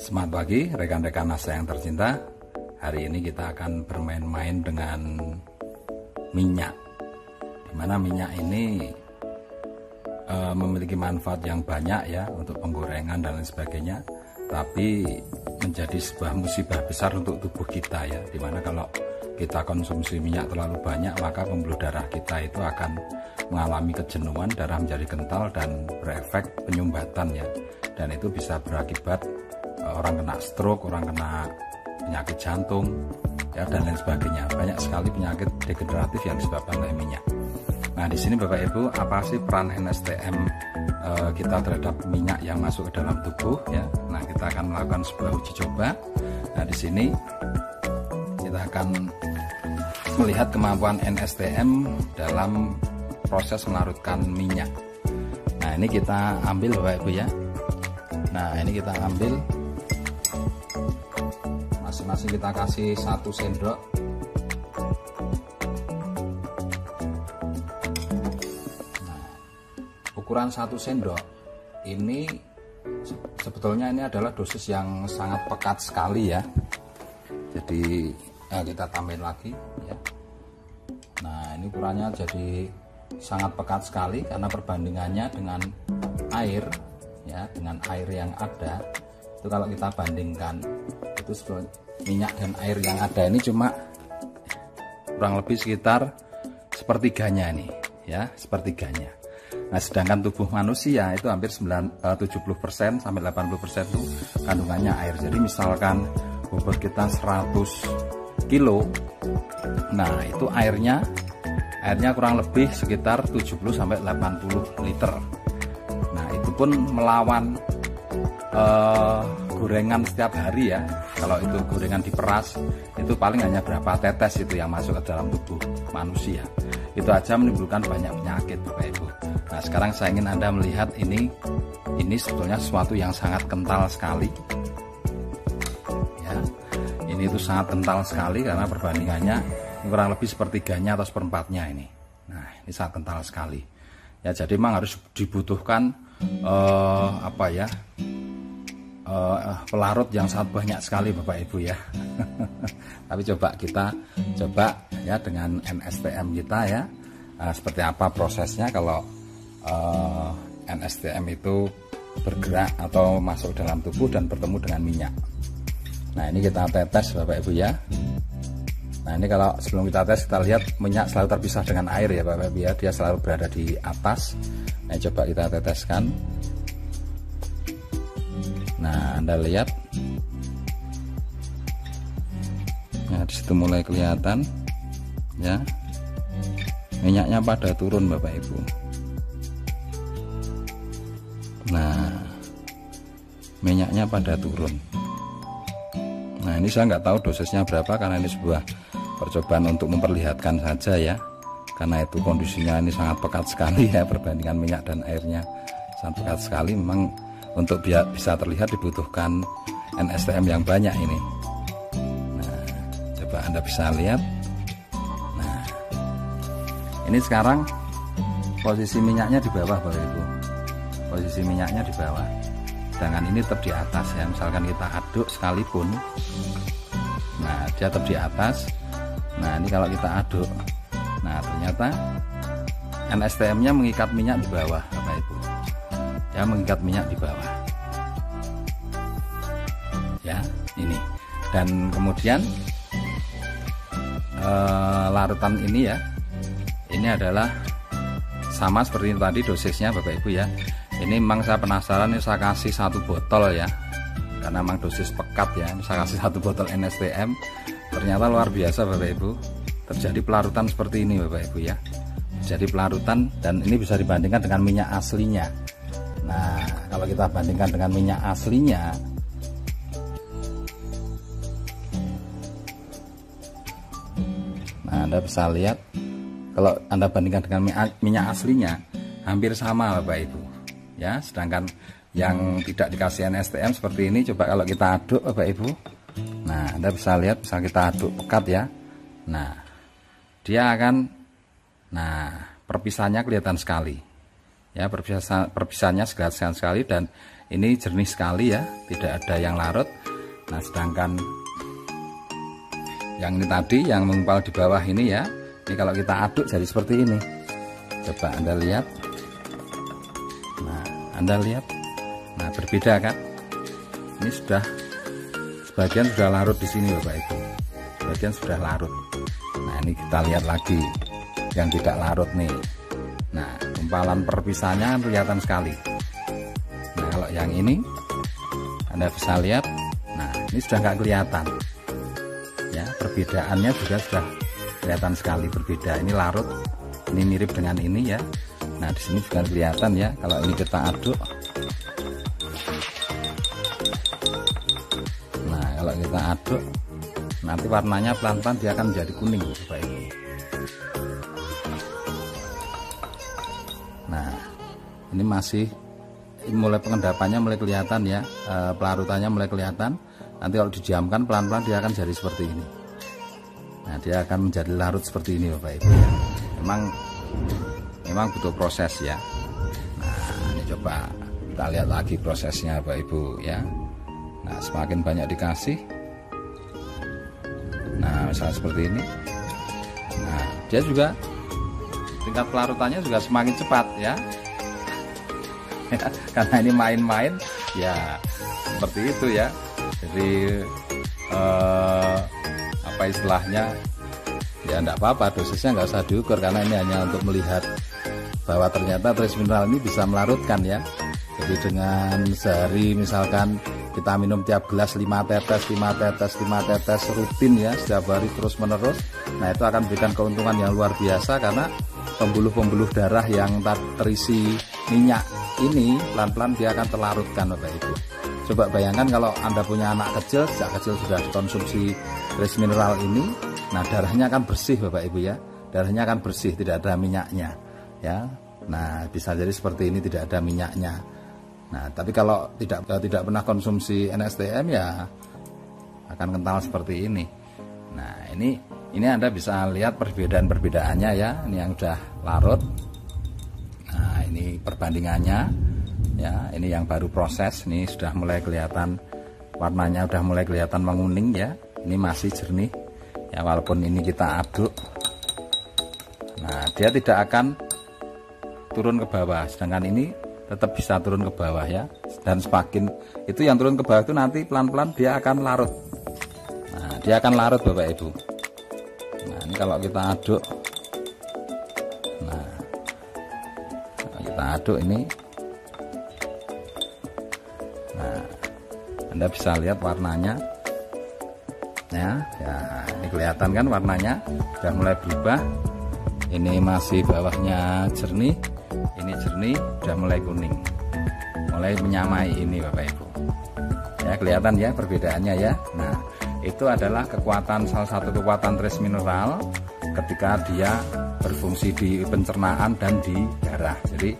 Selamat pagi rekan-rekan NASA yang tercinta. Hari ini kita akan bermain-main dengan minyak, dimana minyak ini memiliki manfaat yang banyak ya untuk penggorengan dan lain sebagainya, tapi menjadi sebuah musibah besar untuk tubuh kita ya, dimana kalau kita konsumsi minyak terlalu banyak maka pembuluh darah kita itu akan mengalami kejenuhan, darah menjadi kental dan berefek penyumbatan ya, dan itu bisa berakibat orang kena stroke, orang kena penyakit jantung ya, dan lain sebagainya. Banyak sekali penyakit degeneratif yang disebabkan oleh minyak. Nah, di sini Bapak Ibu, apa sih peran NSTM kita terhadap minyak yang masuk ke dalam tubuh ya? Nah, kita akan melakukan sebuah uji coba. Nah, di sini kita akan melihat kemampuan NSTM dalam proses melarutkan minyak. Nah, ini kita ambil Bapak Ibu ya. Nah, ini kita ambil, masing-masing kita kasih 1 sendok. Nah, ukuran 1 sendok ini sebetulnya ini adalah dosis yang sangat pekat sekali ya. Jadi kita tambahin lagi ya. Nah, ini ukurannya jadi sangat pekat sekali karena perbandingannya dengan air ya, dengan air yang ada itu kalau kita bandingkan itu minyak dan air yang ada ini cuma kurang lebih sekitar sepertiganya ini ya, sepertiganya. Nah, sedangkan tubuh manusia itu hampir 70% sampai 80% itu kandungannya air. Jadi misalkan bobot kita 100 kilo, nah itu airnya kurang lebih sekitar 70 sampai 80 liter. Nah, itu pun melawan gorengan setiap hari ya. Kalau itu gorengan diperas itu paling hanya berapa tetes itu yang masuk ke dalam tubuh manusia. Itu aja menimbulkan banyak penyakit Bapak Ibu. Nah, sekarang saya ingin Anda melihat ini sebetulnya sesuatu yang sangat kental sekali ya. Ini itu sangat kental sekali karena perbandingannya kurang lebih sepertiganya atau seperempatnya ini. Nah, ini sangat kental sekali ya. Jadi memang harus dibutuhkan pelarut yang sangat banyak sekali Bapak Ibu ya. Tapi kita coba ya dengan NSTM kita ya, seperti apa prosesnya kalau NSTM itu bergerak atau masuk dalam tubuh dan bertemu dengan minyak. Nah, ini kita tetes Bapak Ibu ya. Nah, ini kalau sebelum kita tes kita lihat minyak selalu terpisah dengan air ya Bapak Ibu ya, dia selalu berada di atas. Nah, coba kita teteskan. Nah, Anda lihat, nah disitu mulai kelihatan ya, minyaknya pada turun Bapak Ibu. Nah, minyaknya pada turun. Nah, ini saya nggak tahu dosisnya berapa karena ini sebuah percobaan untuk memperlihatkan saja ya, karena itu kondisinya ini sangat pekat sekali ya, perbandingan minyak dan airnya sangat pekat sekali. Memang untuk bisa terlihat dibutuhkan NSTM yang banyak ini. Nah, coba Anda bisa lihat. Nah, ini sekarang posisi minyaknya di bawah Bapak Ibu. Posisi minyaknya di bawah, sedangkan ini tetap di atas ya. Misalkan kita aduk sekalipun, nah dia tetap di atas. Nah, ini kalau kita aduk, nah ternyata NSTM-nya mengikat minyak di bawah Bapak Ibu ya, mengikat minyak di bawah ya, ini. Dan kemudian larutan ini ya, ini adalah sama seperti tadi dosisnya Bapak Ibu ya. Ini memang saya penasaran, ini saya kasih 1 botol ya, karena memang dosis pekat ya. Saya kasih 1 botol NSTM, ternyata luar biasa Bapak Ibu, terjadi pelarutan seperti ini Bapak Ibu ya. Jadi pelarutan, dan ini bisa dibandingkan dengan minyak aslinya. Nah, kalau kita bandingkan dengan minyak aslinya, nah Anda bisa lihat, kalau Anda bandingkan dengan minyak aslinya hampir sama Bapak Ibu ya. Sedangkan yang tidak dikasih NSTM seperti ini, coba kalau kita aduk Bapak Ibu, nah Anda bisa lihat, misal kita aduk pekat ya, nah dia akan, nah perpisahannya kelihatan sekali ya, perpisahannya kelihatan sekali, dan ini jernih sekali ya, tidak ada yang larut. Nah sedangkan yang ini tadi yang menggumpal di bawah ini ya, ini kalau kita aduk jadi seperti ini. Coba Anda lihat. Nah Anda lihat, nah berbeda kan? Ini sudah sebagian sudah larut di sini Bapak Ibu, sebagian sudah larut. Nah ini kita lihat lagi yang tidak larut nih. Nah gumpalan perpisahannya kelihatan sekali. Nah kalau yang ini Anda bisa lihat, nah ini sudah nggak kelihatan ya, perbedaannya juga sudah kelihatan sekali berbeda. Ini larut, ini mirip dengan ini ya. Nah di sini juga kelihatan ya, kalau ini kita aduk. Nah kalau kita aduk nanti warnanya pelan-pelan dia akan menjadi kuning Bapak Ibu. Nah ini masih mulai pengendapannya mulai kelihatan ya, pelarutannya mulai kelihatan. Nanti kalau didiamkan pelan-pelan dia akan jadi seperti ini. Nah dia akan menjadi larut seperti ini Bapak Ibu ya. Memang butuh proses ya. Nah ini coba kita lihat lagi prosesnya Bapak Ibu ya. Nah semakin banyak dikasih, nah misalnya seperti ini, nah dia juga tingkat pelarutannya juga semakin cepat ya. Karena ini main-main ya, seperti itu ya. Jadi apa istilahnya ya, enggak apa-apa, dosisnya nggak usah diukur karena ini hanya untuk melihat bahwa ternyata trace mineral ini bisa melarutkan ya. Jadi dengan sehari misalkan kita minum tiap gelas 5 tetes 5 tetes 5 tetes rutin ya, setiap hari terus menerus, nah itu akan memberikan keuntungan yang luar biasa, karena pembuluh-pembuluh darah yang terisi minyak ini pelan-pelan dia akan terlarutkan Bapak Ibu. Coba bayangkan kalau Anda punya anak kecil, sejak kecil sudah dikonsumsi trace mineral ini, nah darahnya akan bersih Bapak Ibu ya, darahnya akan bersih, tidak ada minyaknya ya. Nah bisa jadi seperti ini, tidak ada minyaknya. Nah tapi kalau tidak pernah konsumsi NSTM ya akan kental seperti ini. Nah ini Anda bisa lihat perbedaan-perbedaannya ya. Ini yang udah larut, nah ini perbandingannya ya. Ini yang baru proses, ini sudah mulai kelihatan warnanya, udah mulai kelihatan menguning ya. Ini masih jernih ya, walaupun ini kita aduk. Nah dia tidak akan turun ke bawah, sedangkan ini tetap bisa turun ke bawah ya. Dan semakin itu yang turun ke bawah itu nanti pelan-pelan dia akan larut. Nah dia akan larut Bapak Ibu. Nah ini kalau kita aduk, nah kalau kita aduk ini, nah Anda bisa lihat warnanya ya, ini kelihatan kan warnanya sudah mulai berubah. Ini masih bawahnya jernih, ini jernih, sudah mulai kuning, mulai menyamai ini Bapak Ibu ya, kelihatan ya perbedaannya ya. Nah itu adalah kekuatan, salah satu kekuatan trace mineral ketika dia berfungsi di pencernaan dan di darah. Jadi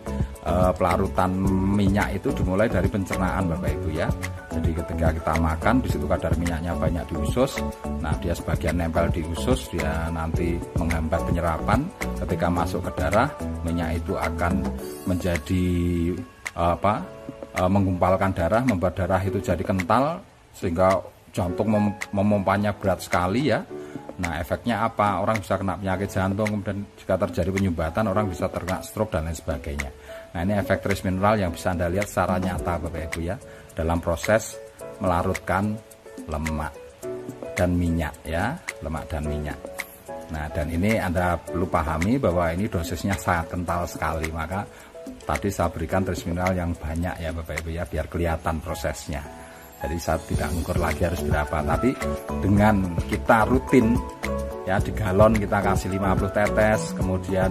pelarutan minyak itu dimulai dari pencernaan Bapak Ibu ya. Jadi ketika kita makan, di situ kadar minyaknya banyak di usus. Nah dia sebagian nempel di usus, dia nanti menghambat penyerapan. Ketika masuk ke darah, minyak itu akan menjadi menggumpalkan darah, membuat darah itu jadi kental sehingga jantung memompanya berat sekali ya. Nah efeknya apa? Orang bisa kena penyakit jantung, kemudian jika terjadi penyumbatan orang bisa terkena stroke dan lain sebagainya. Nah ini efek trace mineral yang bisa Anda lihat secara nyata Bapak Ibu ya, dalam proses melarutkan lemak dan minyak ya, lemak dan minyak. Nah dan ini Anda perlu pahami bahwa ini dosisnya sangat kental sekali, maka tadi saya berikan trace mineral yang banyak ya Bapak Ibu ya, biar kelihatan prosesnya. Jadi saya tidak mengukur lagi harus berapa, tapi dengan kita rutin ya, di galon kita kasih 50 tetes, kemudian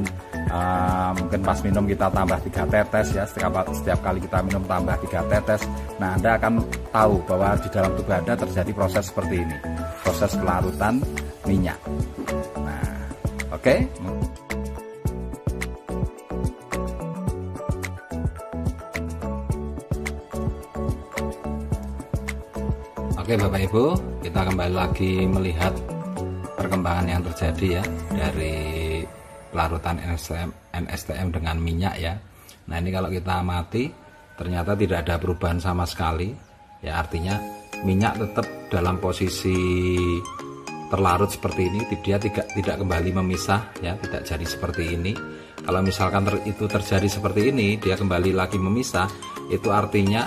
mungkin pas minum kita tambah 3 tetes ya, setiap kali kita minum tambah 3 tetes. Nah Anda akan tahu bahwa di dalam tubuh Anda terjadi proses seperti ini, proses pelarutan minyak. Nah oke. Oke Bapak Ibu, kita kembali lagi melihat perkembangan yang terjadi ya dari pelarutan NSTM dengan minyak ya. Nah ini kalau kita amati, ternyata tidak ada perubahan sama sekali. Ya, artinya minyak tetap dalam posisi terlarut seperti ini, dia tidak kembali memisah ya, tidak jadi seperti ini. Kalau misalkan itu terjadi seperti ini, dia kembali lagi memisah, itu artinya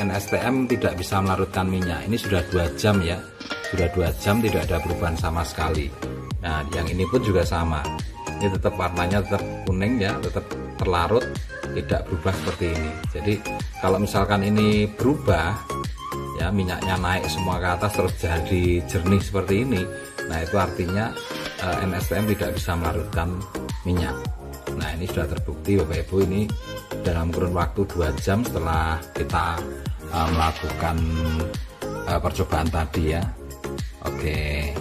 NSTM tidak bisa melarutkan minyak. Ini sudah 2 jam ya, sudah 2 jam tidak ada perubahan sama sekali. Nah, yang ini pun juga sama, ini tetap warnanya tetap kuning ya, tetap terlarut, tidak berubah seperti ini. Jadi kalau misalkan ini berubah ya, minyaknya naik semua ke atas terus jadi jernih seperti ini, nah itu artinya NSTM tidak bisa melarutkan minyak. Nah, ini sudah terbukti Bapak Ibu, ini dalam kurun waktu 2 jam setelah kita melakukan percobaan tadi ya. Oke.